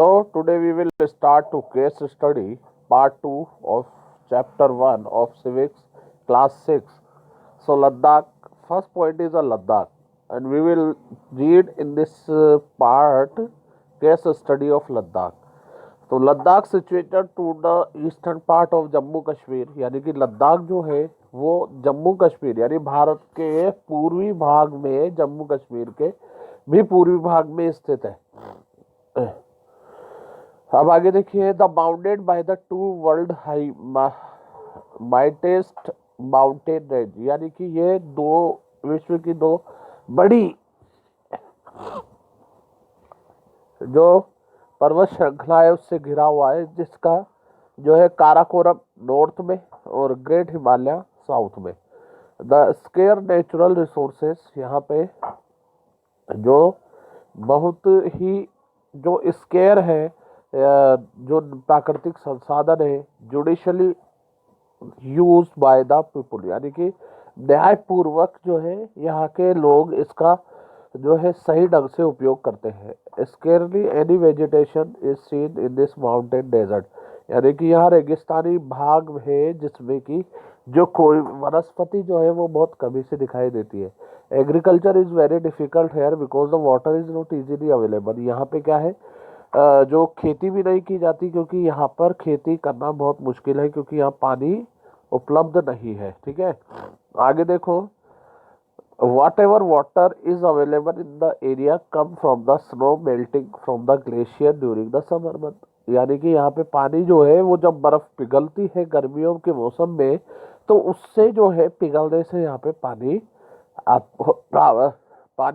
So today we will start to case study part 2 of chapter 1 of civics class 6. So Ladakh, first point is a Ladakh, and we will read in this part case study of Ladakh. तो Ladakh situated to the eastern part of Jammu Kashmir, यानी कि लद्दाख जो है वो जम्मू कश्मीर यानी भारत के पूर्वी भाग में, जम्मू कश्मीर के भी पूर्वी भाग में स्थित है। अब आगे देखिए, the bounded by the two world high mightiest mountain range, यानी कि ये दो विश्व की दो बड़ी जो पर्वत श्रृंखला है उससे घिरा हुआ है, जिसका जो है काराकोरम नॉर्थ में और ग्रेट हिमालय साउथ में। द स्केयर नेचुरल रिसोर्सेस, यहाँ पे जो बहुत ही जो स्केयर है, जो प्राकृतिक संसाधन है, judicially use by the people, यानी कि न्यायपूर्वक जो है यहाँ के लोग इसका जो है सही ढंग से उपयोग करते हैं। Scarcely any vegetation is seen in this mountain desert, यानी कि यहाँ रेगिस्तानी भाग है जिसमें कि जो कोई वनस्पति जो है वो बहुत कमी से दिखाई देती है। Agriculture is very difficult here because the water is not easily available, यहाँ पे क्या है जो खेती भी नहीं की जाती, क्योंकि यहाँ पर खेती करना बहुत मुश्किल है, क्योंकि यहाँ पानी उपलब्ध नहीं है। ठीक है, आगे देखो, whatever water is available in the area come from the snow melting from the glacier during the summer month, यानी कि यहाँ पे पानी जो है वो जब बर्फ पिघलती है गर्मियों के मौसम में, तो उससे जो है पिघलने से यहाँ पे पानी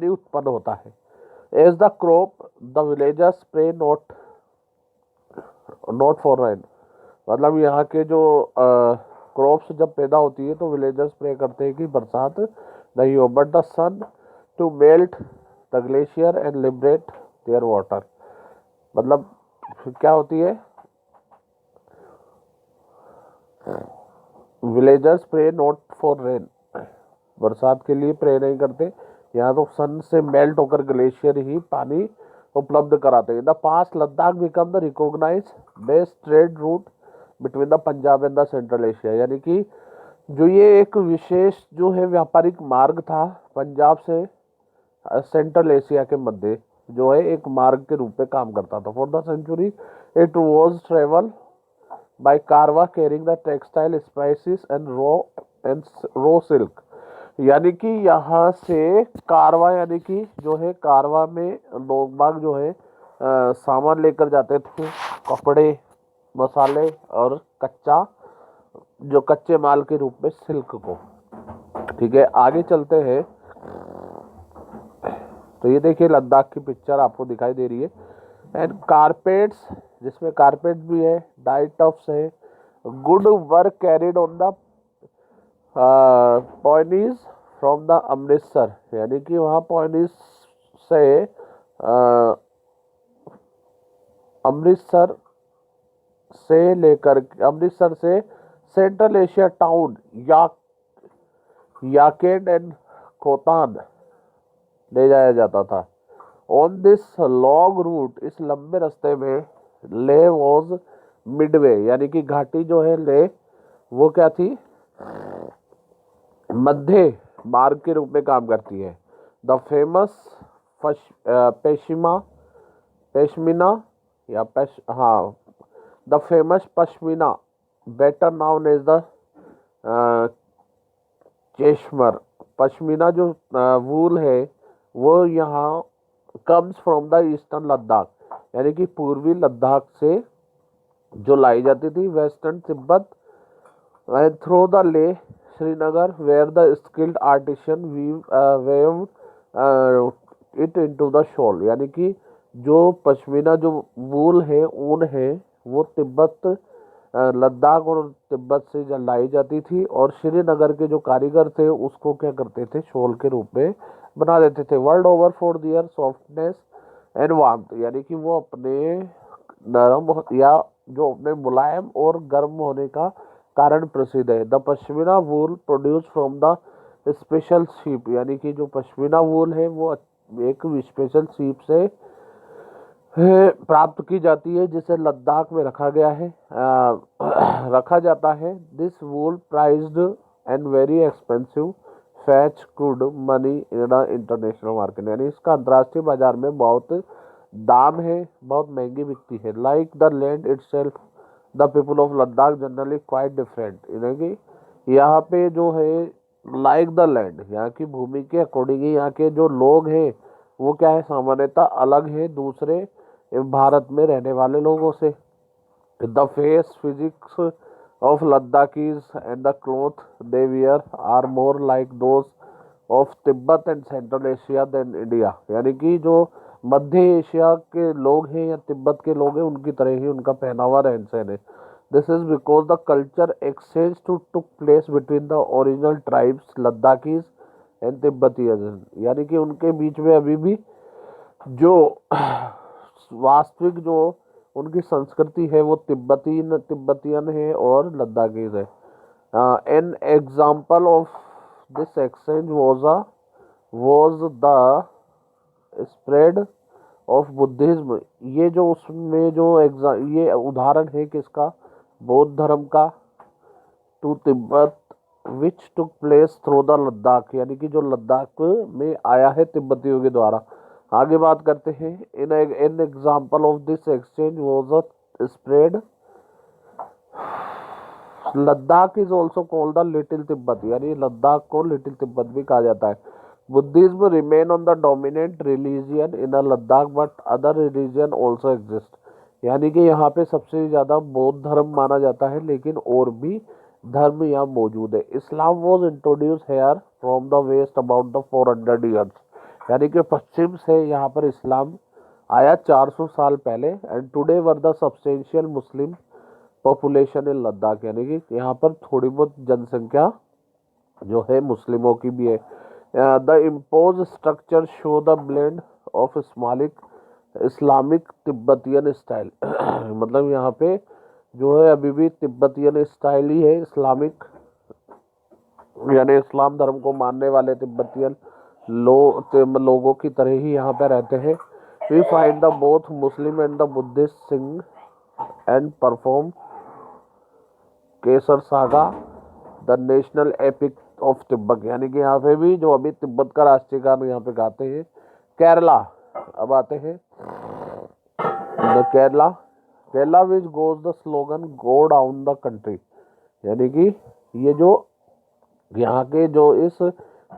उत्पन्न होता है। As the crop the villagers pray not for rain, मतलब यहाँ के जो क्रॉप्स जब पैदा होती है तो विलेजर्स प्रे करते हैं कि बरसात नहीं हो, but the sun to melt the glacier and liberate their water, मतलब क्या होती है, villagers pray not for rain, बरसात के लिए प्रे नहीं करते, यहाँ तो सन से मेल्ट होकर ग्लेशियर ही पानी उपलब्ध कराते हैं। The pass Ladakh become the recognise best trade route between the Punjab and the Central Asia, यानी कि जो ये एक विशेष जो है व्यापारिक मार्ग था पंजाब से सेंट्रल एशिया के मध्य, जो है एक मार्ग के रूप में काम करता था। For the century it was travel by caravan carrying the textile spices and raw silk, यानी कि यहाँ से कारवा, यानी कि जो है कारवा में लोग बाग जो है सामान लेकर जाते थे, कपड़े, मसाले और जो कच्चे माल के रूप में सिल्क को। ठीक है, आगे चलते हैं, तो ये देखिए लद्दाख की पिक्चर आपको दिखाई दे रही है। एंड कारपेट्स, जिसमें कारपेट भी है, डाइटफ्स है, good work carried on the ponies from the Amritsar, यानी कि वहाँ पॉइनीज से अमृतसर से Central Asia town Yarkand and Khotan ले जाया जाता था। ऑन दिस लॉन्ग रूट, इस लंबे रास्ते में ले वॉज मिडवे, यानी कि घाटी जो है ले वो क्या थी, मध्य मार्ग के रूप में काम करती है। The famous pashmina or the famous pashmina better known as the cashmere, pashmina जो वूल है वो यहाँ comes from the eastern Ladakh, यानी कि पूर्वी लद्दाख से जो लाई जाती थी, western Tibet and through the Leh Srinagar where the skilled artisan weave it into the shawl, यानी कि जो पश्मीना जो वूल है, ऊन है, वो तिब्बत लद्दाख और तिब्बत से जब लाई जाती थी, और श्रीनगर के जो कारीगर थे उसको क्या करते थे, शॉल के रूप में बना देते थे। World over for their softness and warmth, यानी कि वो अपने नरम या जो अपने मुलायम और गर्म होने का कारण प्रसिद्ध है। The pashmina wool produce from the special sheep, यानी कि जो पश्मीना वूल है वो एक स्पेशल शीप से प्राप्त की जाती है, जिसे लद्दाख में रखा गया है रखा जाता है। This wool prized and very expensive fetch good money in international market, यानी इसका अंतर्राष्ट्रीय बाजार में बहुत दाम है, बहुत महंगी बिकती है। Like the land itself the people of Ladakh generally quite different, यानी कि यहाँ पे जो है लाइक द लैंड, यहाँ की भूमि के अकॉर्डिंग यहाँ के जो लोग हैं वो क्या है, सामान्यतः अलग है दूसरे भारत में रहने वाले लोगों से। The face physics of Ladakhis and the cloth they wear are more like those of Tibet and Central Asia than India, यानी कि जो मध्य एशिया के लोग हैं या तिब्बत के लोग हैं उनकी तरह ही उनका पहनावा रहन सहन है। This is because the culture exchange took place between the original tribes Ladakhis and Tibetan, यानी कि उनके बीच में अभी भी जो वास्तविक जो उनकी संस्कृति है वो तिब्बतियन है और लद्दाखीज है। An example of this exchange was the spread of Buddhism, ये जो उसमें जो ये उदाहरण है किसका, बौद्ध धर्म का, to Tibet which took place through the Ladakh, यानी कि जो लद्दाख में आया है तिब्बतियों के द्वारा। आगे बात करते हैं, in example of this exchange was a spread Ladakh is also called the little Tibet, यानी लद्दाख को लिटिल तिब्बत भी कहा जाता है। Buddhism remain on the dominant religion in Ladakh but other religion also exist, यानी कि यहाँ पे सबसे ज़्यादा बौद्ध धर्म माना जाता है लेकिन और भी धर्म यहाँ मौजूद है। Islam was introduce here from the west about the 400 years, यानी कि पश्चिम से यहाँ पर इस्लाम आया 400 साल पहले। And today were the substantial Muslim population in Ladakh, यानी कि यहाँ पर थोड़ी बहुत जनसंख्या जो है मुस्लिमों की भी है। The impose structure show the blend of Islamic Tibetan style मतलब यहाँ पे जो है अभी भी तिब्बतियन स्टाइल ही है, इस्लामिक यानी इस्लाम धर्म को मानने वाले तिब्बतियन लोगों की तरह ही यहाँ पे रहते हैं। We find the both Muslim and the Buddhist sing and perform Kesar saga the national epic of Tibet, यानी कि यहाँ पे भी जो अभी तिब्बत का राष्ट्रीय गान यहाँ पे गाते हैं। केरला, अब आते हैं Kerala which goes the slogan go down the country, यानी कि ये जो यहाँ के जो इस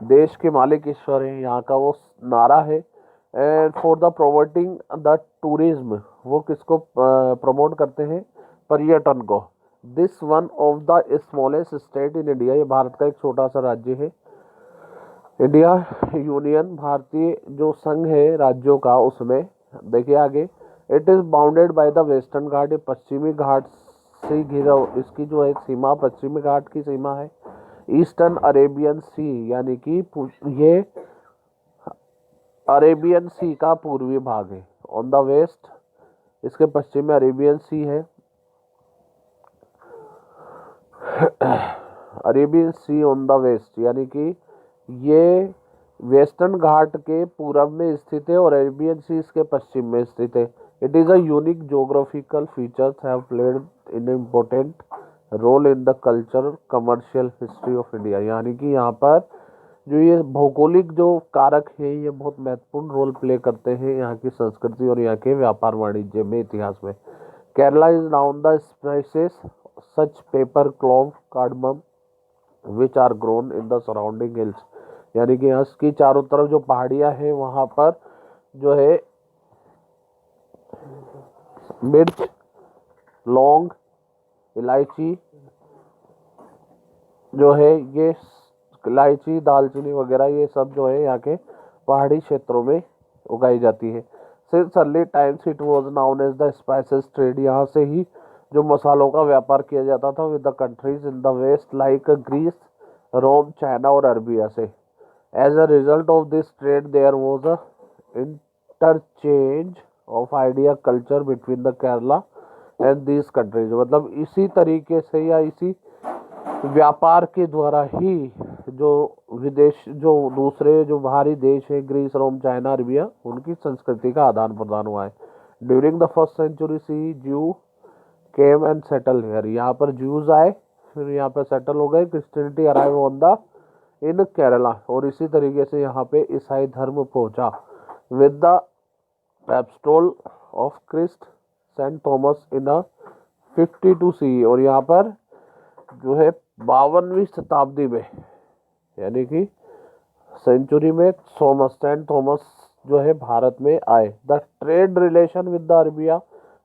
देश के मालिक ईश्वर हैं यहाँ का वो नारा है। And for the promoting the tourism, वो किसको प्रमोट करते हैं, पर्यटन को। This one of the smallest state in India, ये भारत का एक छोटा सा राज्य है। इंडिया यूनियन, भारतीय जो संघ है राज्यों का, उसमें देखिए आगे, it is bounded by the western Ghat, ये पश्चिमी घाट से घिरा, इसकी जो है सीमा पश्चिमी घाट की सीमा है। ईस्टर्न अरेबियन सी, यानी कि ये अरेबियन सी का पूर्वी भाग है। ऑन द वेस्ट, इसके पश्चिम में अरेबियन सी है, Arabian Sea on the west, यानी कि ये वेस्टर्न घाट के पूरब में स्थित है और अरेबियन सी इसके पश्चिम में स्थित है। It is a unique geographical features have played in important role in the culture commercial history of India, यानी कि यहाँ पर जो ये भौगोलिक जो कारक है ये बहुत महत्वपूर्ण रोल प्ले करते हैं यहाँ की संस्कृति और यहाँ के व्यापार वाणिज्य में, इतिहास में। Kerala is known the spices such pepper, clove, cardamom which are grown in the surrounding hills, यानी कि यहाँ की चारों तरफ जो पहाड़ियाँ हैं वहाँ पर जो है मिर्च, लौंग, इलायची जो है, ये इलायची, दालचीनी वगैरह ये सब जो है यहाँ के पहाड़ी क्षेत्रों में उगाई जाती है। Since early times it was known as the spices trade, यहाँ से ही जो मसालों का व्यापार किया जाता था with the countries in the west like Greece, Rome, China और अरबिया से। As a result of this trade there was a interchange of idea culture between the Kerala and these countries, मतलब इसी तरीके से या इसी व्यापार के द्वारा ही जो विदेश जो दूसरे जो बाहरी देश है, ग्रीस, रोम, चाइना, अरबिया, उनकी संस्कृति का आदान प्रदान हुआ है। During the first century C Jew came and settle here, यहाँ पर ज्यूज आए फिर यहाँ पर सेटल हो गए। Christianity arrive on the in Kerala, और इसी तरीके से यहाँ पे ईसाई धर्म पहुंचा with the apostle of Christ Saint Thomas in 52 C, और यहाँ पर जो है 52वीं शताब्दी में यानी कि सेंचुरी में सेंट थॉमस जो है भारत में आए। The trade relation with the Arabia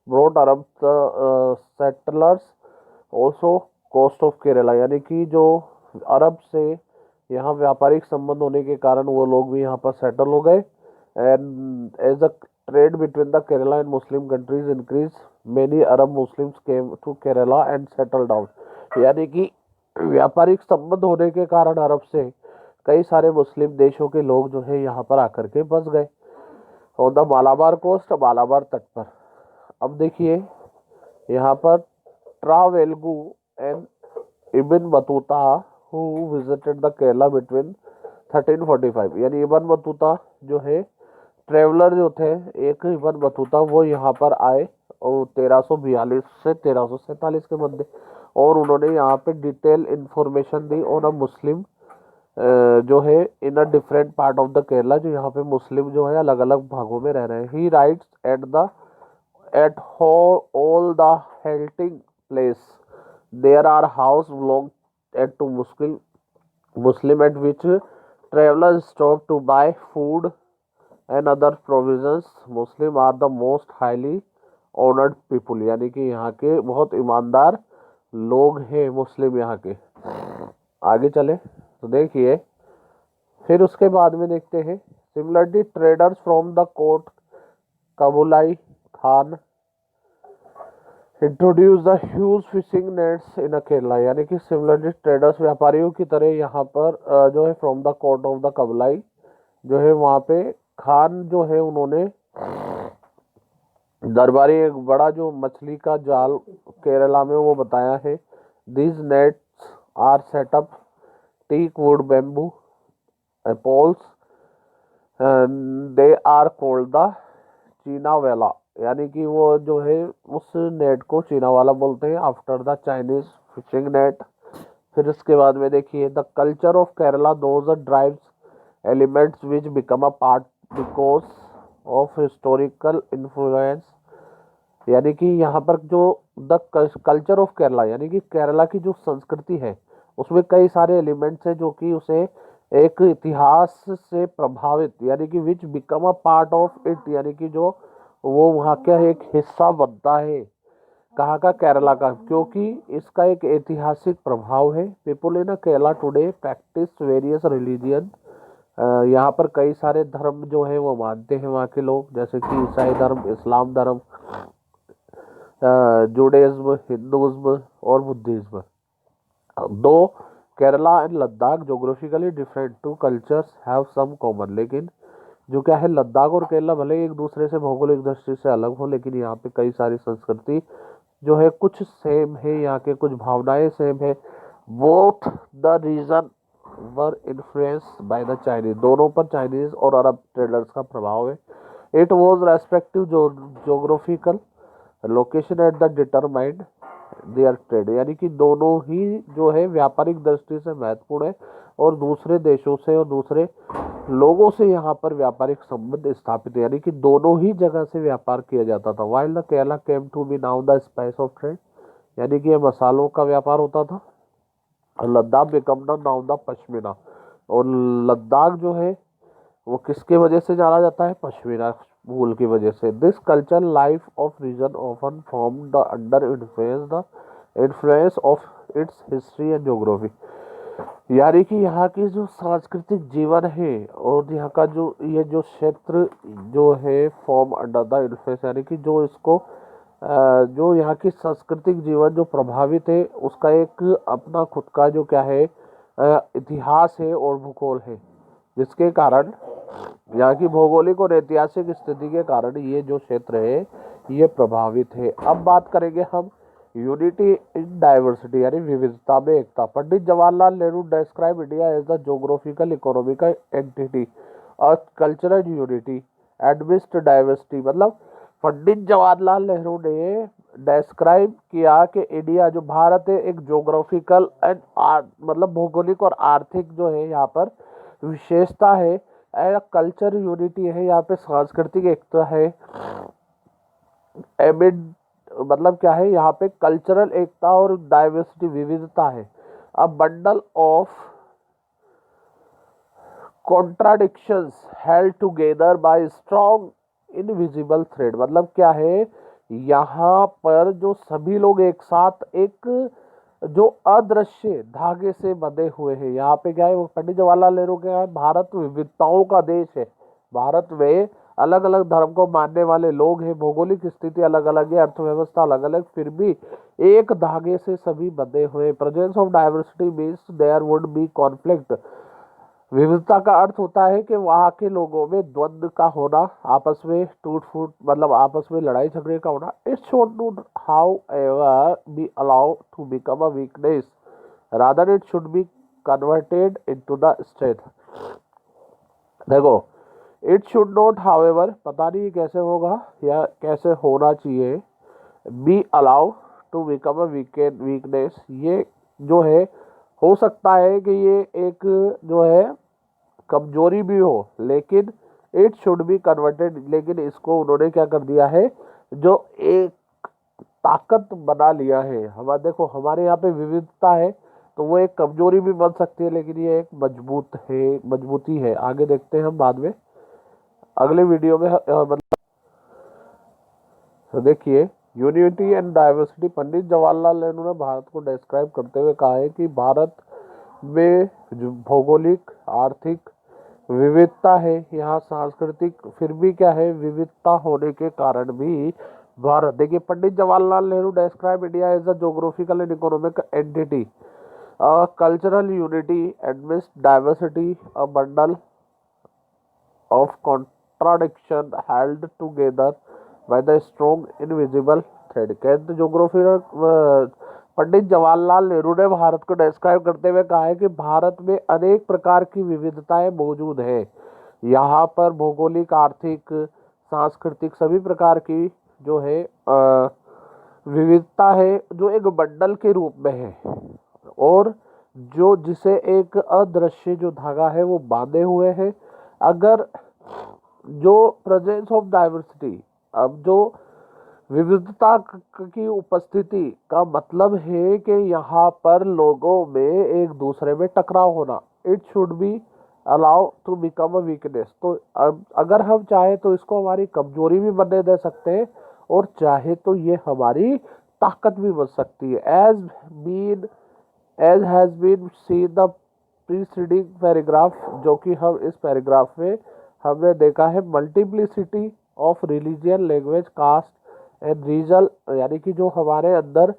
brought Arab settlers also coast of Kerala, यानी कि जो अरब से यहाँ व्यापारिक संबंध होने के कारण वो लोग भी यहाँ पर सेटल हो गए। And as a trade between the Kerala and Muslim countries increase many Arab Muslims came to Kerala and settle down, यानी कि व्यापारिक संबंध होने के कारण अरब से कई सारे मुस्लिम देशों के लोग जो है यहाँ पर आकर के बस गए। और द मालाबार कोस्ट, मालाबार तट पर। अब देखिए यहाँ पर travelogue and Ibn Battuta who visited the Kerala between 1345, यानी इब्न बतूता जो है ट्रेवलर जो थे, एक इब्न बतूता वो यहाँ पर आए और 1342 से 1347 के मध्य, और उन्होंने यहाँ पे डिटेल इंफॉर्मेशन दी ऑन अ मुस्लिम जो है in a different part of the Kerala, जो यहाँ पे मुस्लिम जो है अलग अलग भागों में रह रहे हैं। He writes at all the halting place there are house belong at to Muslim at which travelers stop to buy food and other provisions. Muslim are the most highly honored people, यानी कि यहाँ के बहुत ईमानदार लोग हैं मुस्लिम यहाँ के। आगे चले तो देखिए फिर उसके बाद में देखते हैं similarly traders from the court Kublai Khan introduce the huge fishing nets in Kerala, यानी कि सिमिलरली ट्रेडर्स व्यापारियों की तरह यहाँ पर जो है from the court of the Kublai जो है वहाँ पे खान जो है उन्होंने दरबारी एक बड़ा जो मछली का जाल केरला में वो बताया है। These nets are set up teak wood bamboo poles, they are called the Cheena Vala, यानी कि वो जो है उस नेट को चीना वाला बोलते हैं after the Chinese fishing net. फिर इसके बाद में देखिए the culture of Kerala those drives elements which become a part because of historical influence, यानी कि यहाँ पर जो द कल्चर ऑफ केरला यानी कि केरला की जो संस्कृति है उसमें कई सारे एलिमेंट्स हैं जो कि उसे एक इतिहास से प्रभावित यानी कि विच become a part of it, यानी कि जो वो वहाँ का एक हिस्सा बनता है। कहाँ का? केरला का, क्योंकि इसका एक ऐतिहासिक प्रभाव है। पीपुल इन Kerala today practice various religion, यहाँ पर कई सारे धर्म जो है वो मानते हैं वहाँ के लोग, जैसे कि ईसाई धर्म, इस्लाम धर्म, जुडाइज्म, हिंदुज्म और Buddhism. Though Kerala and Ladakh geographically different, two cultures have some common, लेकिन जो क्या है लद्दाख और केरला भले एक दूसरे से भौगोलिक दृष्टि से अलग हो, लेकिन यहाँ पे कई सारी संस्कृति जो है कुछ सेम है, यहाँ के कुछ भावनाएं सेम है। Both the region were influenced by the Chinese, दोनों पर चाइनीज और अरब ट्रेडर्स का प्रभाव है। It was respective geographical location at the determined their trade, यानी कि दोनों ही जो है व्यापारिक दृष्टि से महत्वपूर्ण है और दूसरे देशों से और दूसरे लोगों से यहाँ पर व्यापारिक संबंध स्थापित है, यानी कि दोनों ही जगह से व्यापार किया जाता था। While the Kerala came to be known the spice of trade, यानी कि ये मसालों का व्यापार होता था। Ladakh become the known the pashmina, और लद्दाख जो है वो किसके वजह से जाना जाता है? पश्मीना वूल की वजह से। This culture life of region often from the under influence of its history and geography, यानी कि यहाँ की जो सांस्कृतिक जीवन है और यहाँ का जो ये जो क्षेत्र जो है फॉर्म अंडर द इन्फ्लुएंस, यानी कि जो इसको जो यहाँ की सांस्कृतिक जीवन जो प्रभावित है उसका एक अपना खुद का जो क्या है इतिहास है और भूगोल है, जिसके कारण यहाँ की भौगोलिक और ऐतिहासिक स्थिति के कारण ये जो क्षेत्र है ये प्रभावित है। अब बात करेंगे हम यूनिटी इन डाइवर्सिटी, यानी विविधता में एकता। Pandit Jawaharlal Nehru describe India as the geographical economical entity और कल्चरल यूनिटी एडमिस्ट डाइवर्सिटी, मतलब पंडित जवाहरलाल नेहरू ने डिस्क्राइब किया कि इंडिया जो भारत है एक ज्योग्राफिकल एंड मतलब भौगोलिक और आर्थिक जो है यहाँ पर विशेषता है, कल्चर यूनिटी है, यहाँ पे सांस्कृतिक एकता है, एमिड मतलब क्या है यहाँ पे कल्चरल एकता और डाइवर्सिटी विविधता है, a bundle of contradictions held together by strong invisible thread. मतलब क्या है, यहाँ पर जो सभी लोग एक साथ एक जो अदृश्य धागे से बंधे हुए हैं। यहाँ पे क्या है, वो पंडित जवाहरलाल नेहरू क्या है, भारत विविधताओं का देश है। भारत में अलग अलग धर्म को मानने वाले लोग हैं, भौगोलिक स्थिति अलग अलग है, अर्थव्यवस्था अलग अलग, फिर भी एक धागे से सभी बंधे हुए। Presence of diversity means there would be conflict. विविधता का अर्थ होता है कि वहाँ के लोगों में द्वंद्व का होना, आपस में टूट फूट मतलब आपस में लड़ाई झगड़े का होना। It should not however be allow to become a weakness, rather it should be converted into the strength. देखो, इट शुड नॉट हाउएवर, पता नहीं कैसे होगा या कैसे होना चाहिए, be allow to become a weakness, ये जो है हो सकता है कि ये एक जो है कमजोरी भी हो, लेकिन इट शुड बी कन्वर्टेड, लेकिन इसको उन्होंने क्या कर दिया है, जो एक ताकत बना लिया है। हमारे देखो, हमारे यहाँ पे विविधता है तो वो एक कमजोरी भी बन सकती है, लेकिन ये एक मजबूती है। आगे देखते हैं हम बाद में अगले वीडियो में मतलब। तो देखिए, यूनिटी एंड डाइवर्सिटी, पंडित जवाहरलाल नेहरू ने भारत को डिस्क्राइब करते हुए कहा है कि भारत में जो भौगोलिक आर्थिक विविधता है, यहाँ सांस्कृतिक फिर भी क्या है विविधता होने के कारण भी भारत, देखिए Pandit Jawaharlal Nehru describe India as a geographical and economic entity, cultural unity amidst diversity, a bundle of contradiction held together by the strong invisible thread। कहते ज्योग्राफी पंडित जवाहरलाल नेहरू ने भारत को डिस्क्राइब करते हुए कहा है कि भारत में अनेक प्रकार की विविधताएं मौजूद है। यहाँ पर भौगोलिक आर्थिक सांस्कृतिक सभी प्रकार की जो है विविधता है, जो एक बंडल के रूप में है, और जो जिसे एक अदृश्य जो धागा है वो बांधे हुए है। अगर जो प्रेजेंस ऑफ डाइवर्सिटी, अब जो विविधता की उपस्थिति का मतलब है कि यहाँ पर लोगों में एक दूसरे में टकराव होना, it should be allow to become a weakness. तो अब अगर हम चाहे तो इसको हमारी कमजोरी भी बनने दे सकते हैं, और चाहे तो ये हमारी ताकत भी बन सकती है। As has been see the preceding paragraph, जो कि हम इस पैराग्राफ में हमने देखा है, multiplicity of religion language caste and region, यानी कि जो हमारे अंदर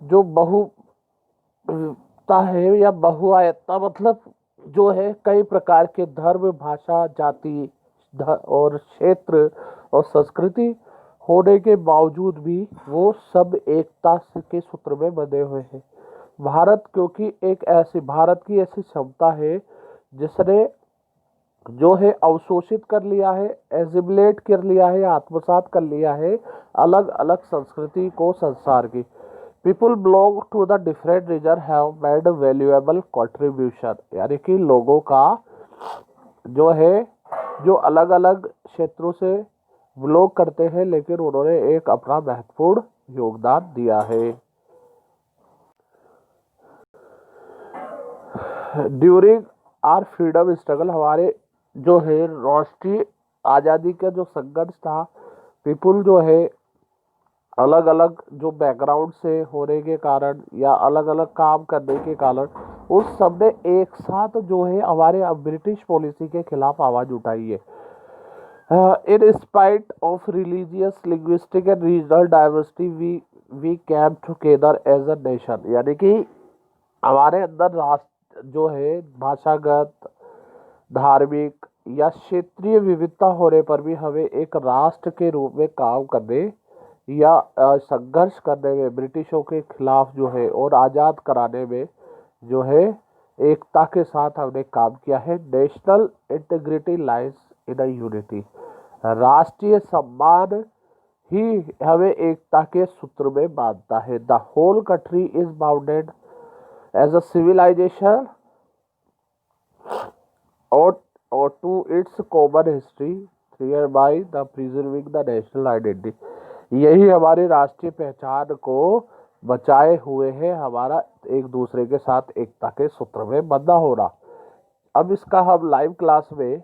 जो बहुता है या बहुआयता, मतलब जो है कई प्रकार के धर्म भाषा जाति और क्षेत्र और संस्कृति होने के बावजूद भी वो सब एकता के सूत्र में बंधे हुए हैं। भारत की ऐसी क्षमता है जिसने जो है अवशोषित कर लिया है, एजिमुलेट कर लिया है, आत्मसात कर लिया है अलग अलग संस्कृति को, संसार की। People belong to the different region have made valuable contribution, यानी कि लोगों का जो है जो अलग अलग क्षेत्रों से बिलोंग करते हैं, लेकिन उन्होंने एक अपना महत्वपूर्ण योगदान दिया है। ड्यूरिंग आर फ्रीडम स्ट्रगल, हमारे जो है राष्ट्रीय आज़ादी का जो संघर्ष था, पीपुल जो है अलग अलग जो बैकग्राउंड से होने के कारण या अलग अलग काम करने के कारण उस सब ने एक साथ जो है हमारे ब्रिटिश पॉलिसी के खिलाफ आवाज उठाई है। In spite of religious linguistic and regional diversity we came together as a nation, यानी कि हमारे अंदर राष्ट्र जो है भाषागत धार्मिक या क्षेत्रीय विविधता होने पर भी हमें एक राष्ट्र के रूप में काम करने या संघर्ष करने में ब्रिटिशों के खिलाफ जो है और आज़ाद कराने में जो है एकता के साथ हमने काम किया है। National integrity lies in a unity, राष्ट्रीय सम्मान ही हमें एकता के सूत्र में बांधता है। The whole country is bounded as a civilization और to its common history, thereby the preserving the national identity। यही हमारी राष्ट्रीय पहचान को बचाए हुए है, हमारा एक दूसरे के साथ एकता के सूत्र में बंधा होना। अब इसका हम लाइव क्लास में